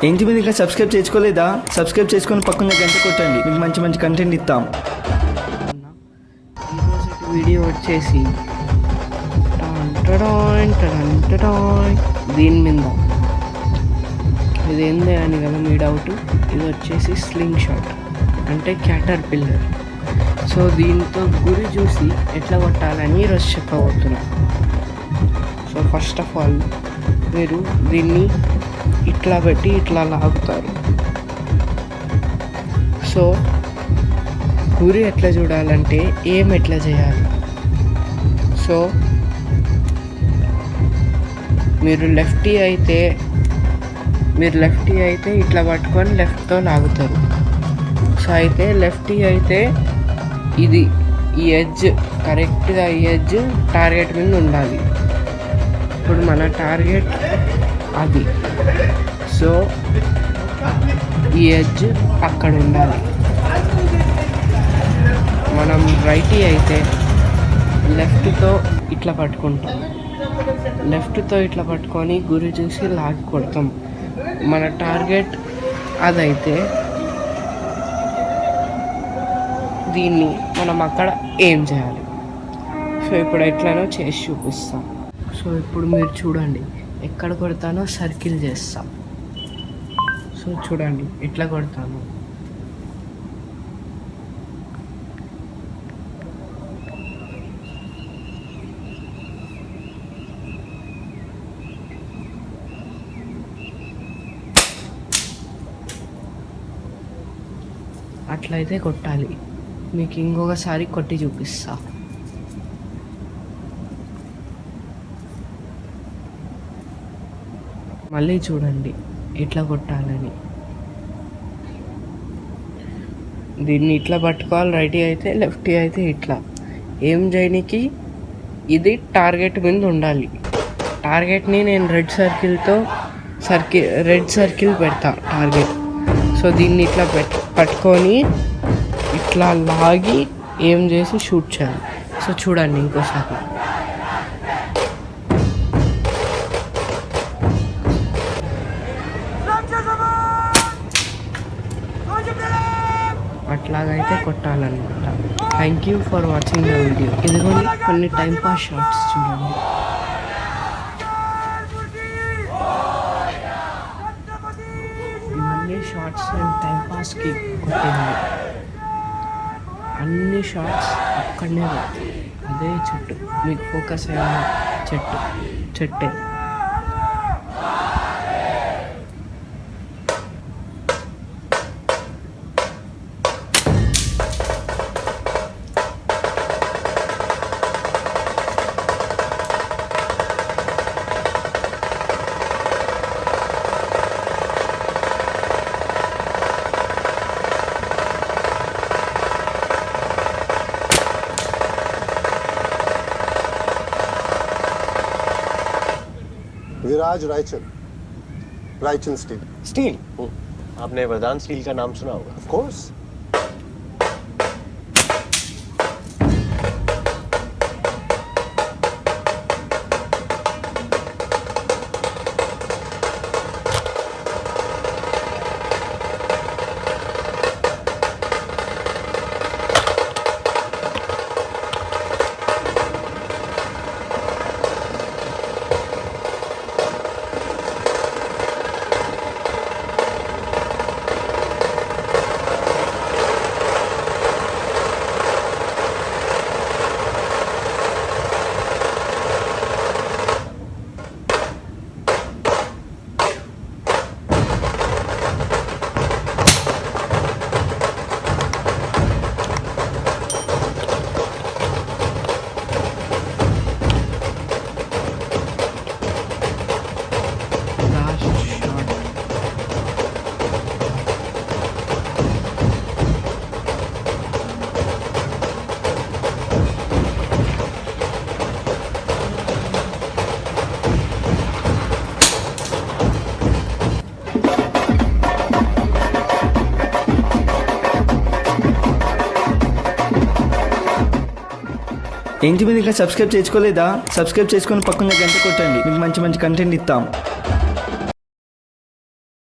ఏంటి మీరు ఇంకా సబ్స్క్రైబ్ చేసుకోలేదా? సబ్స్క్రైబ్ చేసుకొని పక్కన గంట కొట్టండి, మీకు మంచి మంచి కంటెంట్ ఇస్తాం. ఈరోజు వీడియో వచ్చేసి దీని మీద ఇదేంది అని కదా మీ డౌట్. ఇది వచ్చేసి స్లింగ్ షాట్ అంటే క్యాటర్ పిల్లర్. సో దీంతో గురి చూసి ఎట్లా కొట్టాలని ఈరోజు చెప్పబోతున్నా. సో ఫస్ట్ ఆఫ్ ఆల్ మీరు దీన్ని ఇట్లా పెట్టి ఇట్లా లాగుతారు. సో గురి ఎట్లా చూడాలంటే ఏం ఎట్లా చేయాలి. సో మీరు లెఫ్టీ అయితే ఇట్లా పట్టుకొని లెఫ్ట్తో లాగుతారు. సో అయితే లెఫ్టీ అయితే ఇది ఈ ఎడ్జ్ కరెక్ట్గా ఈ ఎడ్జ్ టార్గెట్ మీద ఉండాలి. ఇప్పుడు మన టార్గెట్ అది. సో ఈ ఎడ్జ్ అక్కడ ఉండాలి. మనం రైటీ అయితే లెఫ్ట్తో ఇట్లా పట్టుకుంటాం. లెఫ్ట్తో ఇట్లా పట్టుకొని గురి చూసి లాగి కొడతాం. మన టార్గెట్ అదైతే దీన్ని మనం అక్కడ ఏం చేయాలి. సో ఇప్పుడు ఎట్లనో చేసి చూపిస్తాం. సో ఇప్పుడు మీరు చూడండి, ఎక్కడ కొడతానో సర్కిల్ చేస్తాం. సో చూడండి ఎట్లా కొడతాను. అట్లయితే కొట్టాలి. మీకు ఇంకొకసారి కొట్టి చూపిస్తా. మళ్ళీ చూడండి ఎట్లా కొట్టాలని. దీన్ని ఇట్లా పట్టుకోవాలి. రైటీ అయితే లెఫ్టీ అయితే ఇట్లా. ఏం చేయడానికి ఇది టార్గెట్ మీద ఉండాలి. టార్గెట్ని నేను రెడ్ సర్కిల్ పెడతా టార్గెట్. సో దీన్ని ఇట్లా పట్టుకొని ఇట్లా లాగి ఏం చేసి షూట్ చేయాలి. సో చూడండి ఇంకోసారి. అట్లాగైతే కొట్టాలన్నమాట. Thank you for watching the video. ఇదిగోండి కొన్ని టైంపాస్ షార్ట్స్ చూడండి. ఇవన్నీ షార్ట్స్ నేను టైంపాస్కి కొట్టింది. అన్ని షార్ట్స్ అక్కడనే పడతాయి. అదే చెట్టు మీకు ఫోకస్ అయిన చెట్టే. विराज रायचंद स्टील। आपने वरदान स्टील का नाम सुना होगा। Of course. ఏంటి మీరు ఇంకా సబ్స్క్రైబ్ చేసుకోలేదా? సబ్స్క్రైబ్ చేసుకొని పక్కన గంట కొట్టండి, మీకు మంచి మంచి కంటెంట్ ఇస్తాం.